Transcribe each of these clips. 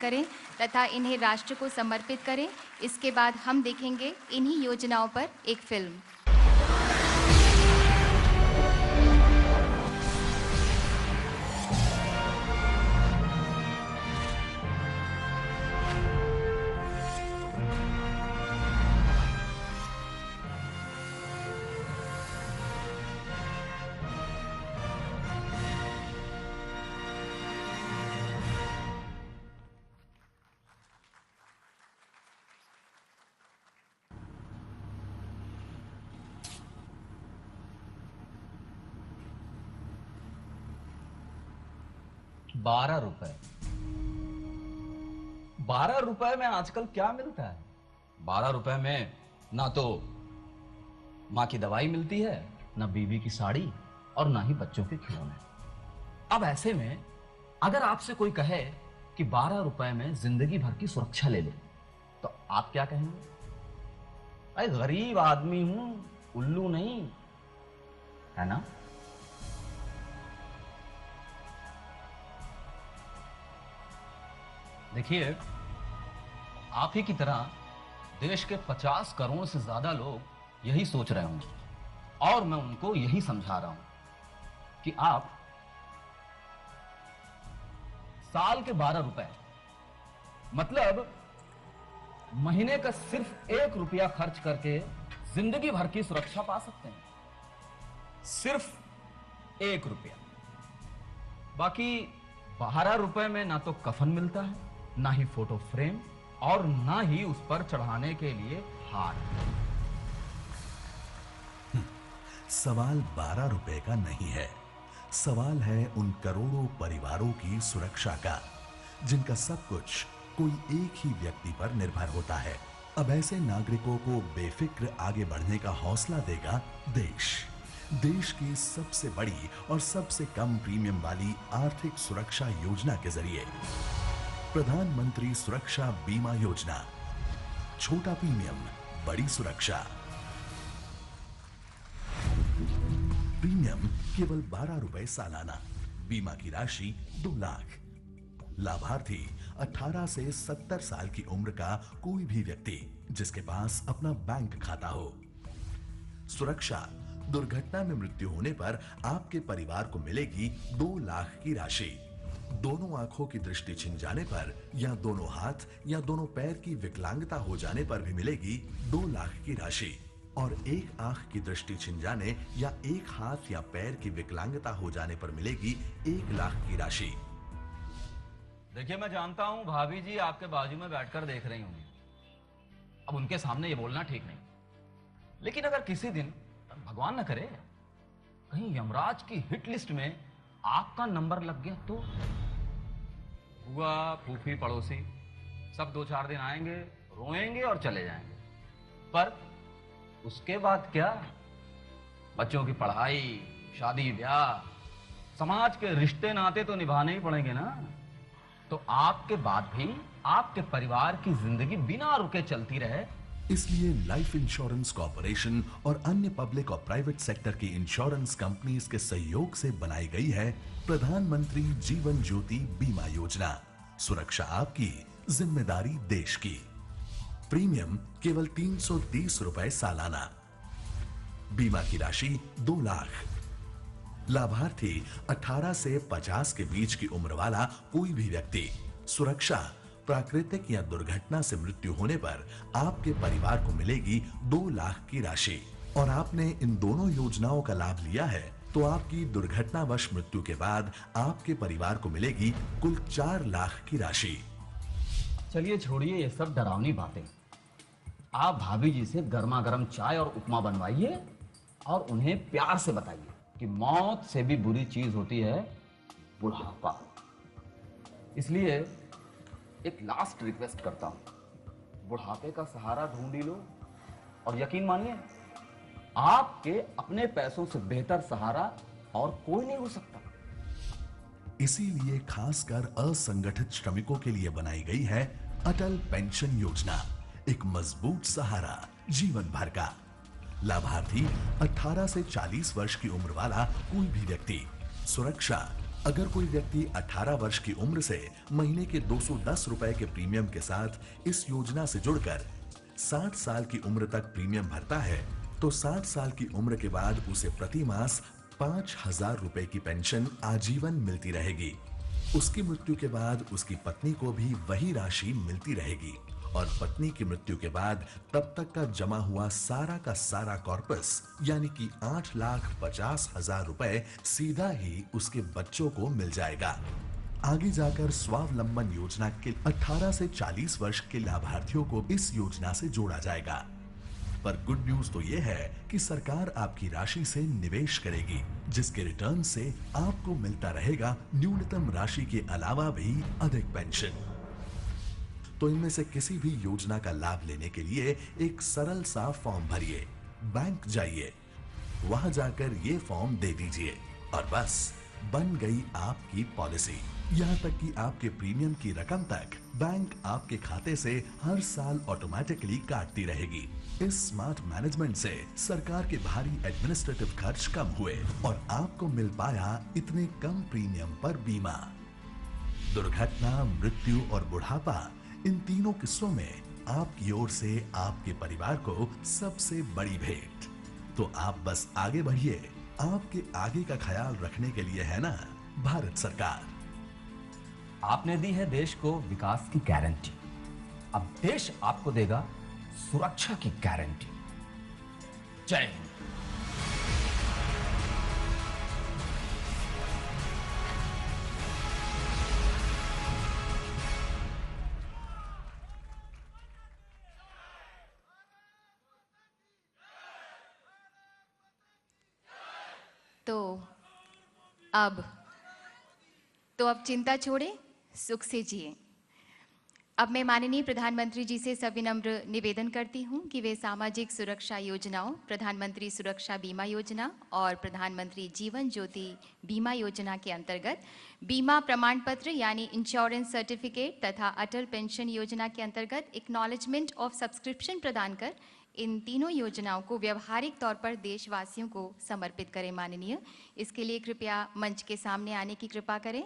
करें तथा इन्हें राष्ट्र को समर्पित करें। इसके बाद हम देखेंगे इन्हीं योजनाओं पर एक फिल्म। ₹12। ₹12 में आजकल क्या मिलता है? ₹12 में ना तो मां की दवाई मिलती है, ना बीवी की साड़ी और ना ही बच्चों के खिलौने। अब ऐसे में अगर आपसे कोई कहे कि ₹12 में जिंदगी भर की सुरक्षा ले लो, तो आप क्या कहेंगे? अरे गरीब आदमी हूं, उल्लू नहीं, है ना? देखिए, आप ही की तरह देश के 50 करोड़ से ज्यादा लोग यही सोच रहे होंगे और मैं उनको यही समझा रहा हूं कि आप साल के ₹12 मतलब महीने का सिर्फ ₹1 खर्च करके जिंदगी भर की सुरक्षा पा सकते हैं। सिर्फ ₹1। बाकी ₹12 में ना तो कफन मिलता है, ना ही फोटो फ्रेम और ना ही उस पर चढ़ाने के लिए हार। सवाल ₹12 का नहीं है, सवाल है उन करोड़ों परिवारों की सुरक्षा का जिनका सब कुछ कोई एक ही व्यक्ति पर निर्भर होता है। अब ऐसे नागरिकों को बेफिक्र आगे बढ़ने का हौसला देगा देश की सबसे बड़ी और सबसे कम प्रीमियम वाली आर्थिक सुरक्षा योजना के जरिए। प्रधानमंत्री सुरक्षा बीमा योजना, छोटा प्रीमियम, बड़ी सुरक्षा। प्रीमियम केवल ₹12 सालाना, बीमा की राशि 2 लाख। लाभार्थी 18 से 70 साल की उम्र का कोई भी व्यक्ति जिसके पास अपना बैंक खाता हो। सुरक्षा, दुर्घटना में मृत्यु होने पर आपके परिवार को मिलेगी 2 लाख की राशि। दोनों आंखों की दृष्टि छिन जाने पर या दोनों हाथ या दोनों पैर की विकलांगता हो जाने पर भी मिलेगी 2 लाख की राशि। और एक आंख की दृष्टि छिन जाने या एक हाथ या पैर की विकलांगता हो जाने पर मिलेगी 1 लाख की राशि। देखिए, मैं जानता हूं भाभी जी आपके बाजू में बैठकर देख रही होंगी। अब उनके सामने ये बोलना ठीक नहीं, लेकिन अगर किसी दिन भगवान न करे कहीं यमराज की हिट लिस्ट में आपका नंबर लग गया तो बुआ, फूफी, पड़ोसी सब 2-4 दिन आएंगे, रोएंगे और चले जाएंगे। पर उसके बाद क्या? बच्चों की पढ़ाई, शादी ब्याह, समाज के रिश्ते नाते तो निभाने ही पड़ेंगे ना। तो आपके बाद भी आपके परिवार की जिंदगी बिना रुके चलती रहे, इसलिए लाइफ इंश्योरेंस कॉर्पोरेशन और अन्य पब्लिक और प्राइवेट सेक्टर की इंश्योरेंस कंपनीज के सहयोग से बनाई गई है प्रधानमंत्री जीवन ज्योति बीमा योजना। सुरक्षा आपकी, जिम्मेदारी देश की। प्रीमियम केवल ₹330 सालाना, बीमा की राशि 2 लाख। लाभार्थी 18 से 50 के बीच की उम्र वाला कोई भी व्यक्ति। सुरक्षा, प्राकृतिक या दुर्घटना से मृत्यु होने पर आपके परिवार को मिलेगी 2 लाख की राशि। और आपने इन दोनों योजनाओं का लाभ लिया है तो आपकी दुर्घटनावश मृत्यु के बाद आपके परिवार को मिलेगी कुल 4 लाख की राशि। चलिए छोड़िए ये सब डरावनी बातें। आप भाभी जी से गर्मा गर्म चाय और उपमा बनवाइए और उन्हें प्यार से बताइए कि मौत से भी बुरी चीज होती है बुढ़ापा। इसलिए एक लास्ट रिक्वेस्ट करता हूं, बुढ़ापे का सहारा ढूंढ ही लो और यकीन मानिए आपके अपने पैसों से बेहतर सहारा और कोई नहीं हो सकता। इसीलिए खासकर असंगठित श्रमिकों के लिए बनाई गई है अटल पेंशन योजना, एक मजबूत सहारा जीवन भर का। लाभार्थी 18 से 40 वर्ष की उम्र वाला कोई भी व्यक्ति। सुरक्षा, अगर कोई व्यक्ति 18 वर्ष की उम्र से महीने के 210 रुपए के प्रीमियम के साथ इस योजना से जुड़कर 60 साल की उम्र तक प्रीमियम भरता है, तो 60 साल की उम्र के बाद उसे प्रति मास 5,000 रुपए की पेंशन आजीवन मिलती रहेगी। उसकी मृत्यु के बाद उसकी पत्नी को भी वही राशि मिलती रहेगी और पत्नी की मृत्यु के बाद तब तक का जमा हुआ सारा का सारा कॉर्पस यानी कि 8,50,000 रुपए सीधा ही उसके बच्चों को मिल जाएगा। आगे जाकर स्वावलंबन योजना के 18 से 40 वर्ष के लाभार्थियों को इस योजना से जोड़ा जाएगा। पर गुड न्यूज तो यह है कि सरकार आपकी राशि से निवेश करेगी, जिसके रिटर्न से आपको मिलता रहेगा न्यूनतम राशि के अलावा भी अधिक पेंशन। तो इनमें से किसी भी योजना का लाभ लेने के लिए एक सरल सा फॉर्म भरिए, बैंक जाइए, वहां जाकर ये फॉर्म दे दीजिए और बस बन गई आपकी पॉलिसी। यहाँ तक कि आपके प्रीमियम की रकम तक बैंक आपके खाते से हर साल ऑटोमेटिकली काटती रहेगी। इस स्मार्ट मैनेजमेंट से सरकार के भारी एडमिनिस्ट्रेटिव खर्च कम हुए और आपको मिल पाया इतने कम प्रीमियम पर बीमा। दुर्घटना, मृत्यु और बुढ़ापा, इन तीनों किस्सों में आपकी ओर से आपके परिवार को सबसे बड़ी भेंट। तो आप बस आगे बढ़िए, आपके आगे का ख्याल रखने के लिए है ना भारत सरकार। आपने दी है देश को विकास की गारंटी, अब देश आपको देगा सुरक्षा की गारंटी। जय हिंद। तो अब चिंता छोड़े, सुख से जिए। अब मैं माननीय प्रधानमंत्री जी से सविनम्र निवेदन करती हूं कि वे सामाजिक सुरक्षा योजनाओं, प्रधानमंत्री सुरक्षा बीमा योजना और प्रधानमंत्री जीवन ज्योति बीमा योजना के अंतर्गत बीमा प्रमाण पत्र यानी इंश्योरेंस सर्टिफिकेट तथा अटल पेंशन योजना के अंतर्गत एक्नॉलेजमेंट ऑफ सब्सक्रिप्शन प्रदान कर इन तीनों योजनाओं को व्यवहारिक तौर पर देशवासियों को समर्पित करें। माननीय, इसके लिए कृपया मंच के सामने आने की कृपा करें।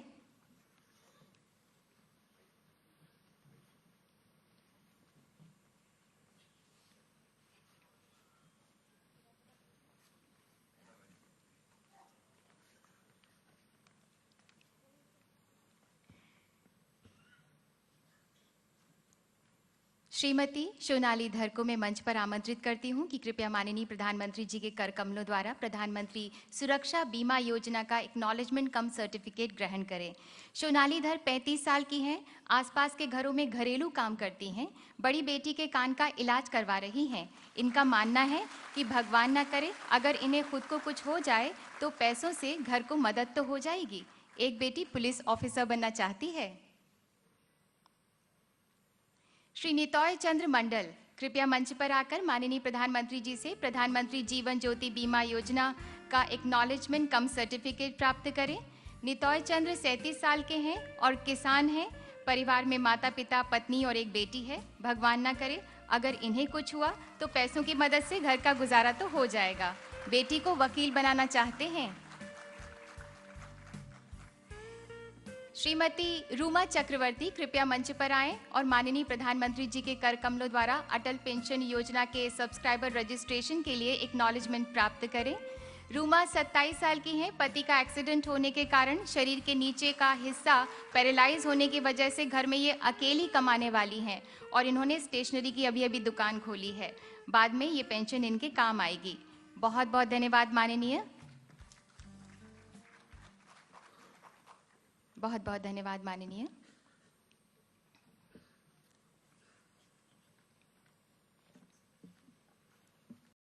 श्रीमती सोनाली धर को मैं मंच पर आमंत्रित करती हूं कि कृपया माननीय प्रधानमंत्री जी के कर कमलों द्वारा प्रधानमंत्री सुरक्षा बीमा योजना का एक्नॉलेजमेंट कम सर्टिफिकेट ग्रहण करें। सोनाली धर 35 साल की हैं, आसपास के घरों में घरेलू काम करती हैं, बड़ी बेटी के कान का इलाज करवा रही हैं। इनका मानना है कि भगवान न करे अगर इन्हें खुद को कुछ हो जाए तो पैसों से घर को मदद तो हो जाएगी। एक बेटी पुलिस ऑफिसर बनना चाहती है। श्री नितॉय चंद्र मंडल कृपया मंच पर आकर माननीय प्रधानमंत्री जी से प्रधानमंत्री जीवन ज्योति बीमा योजना का एक्नॉलेजमेंट कम सर्टिफिकेट प्राप्त करें। नितॉय चंद्र 37 साल के हैं और किसान हैं। परिवार में माता पिता, पत्नी और एक बेटी है। भगवान ना करे अगर इन्हें कुछ हुआ तो पैसों की मदद से घर का गुजारा तो हो जाएगा। बेटी को वकील बनाना चाहते हैं। श्रीमती रूमा चक्रवर्ती कृपया मंच पर आएं और माननीय प्रधानमंत्री जी के कर कमलों द्वारा अटल पेंशन योजना के सब्सक्राइबर रजिस्ट्रेशन के लिए एक्नॉलेजमेंट प्राप्त करें। रूमा 27 साल की हैं। पति का एक्सीडेंट होने के कारण शरीर के नीचे का हिस्सा पैरालाइज होने की वजह से घर में ये अकेली कमाने वाली हैं और इन्होंने स्टेशनरी की अभी दुकान खोली है। बाद में ये पेंशन इनके काम आएगी। बहुत बहुत धन्यवाद माननीय। बहुत बहुत धन्यवाद माननीय।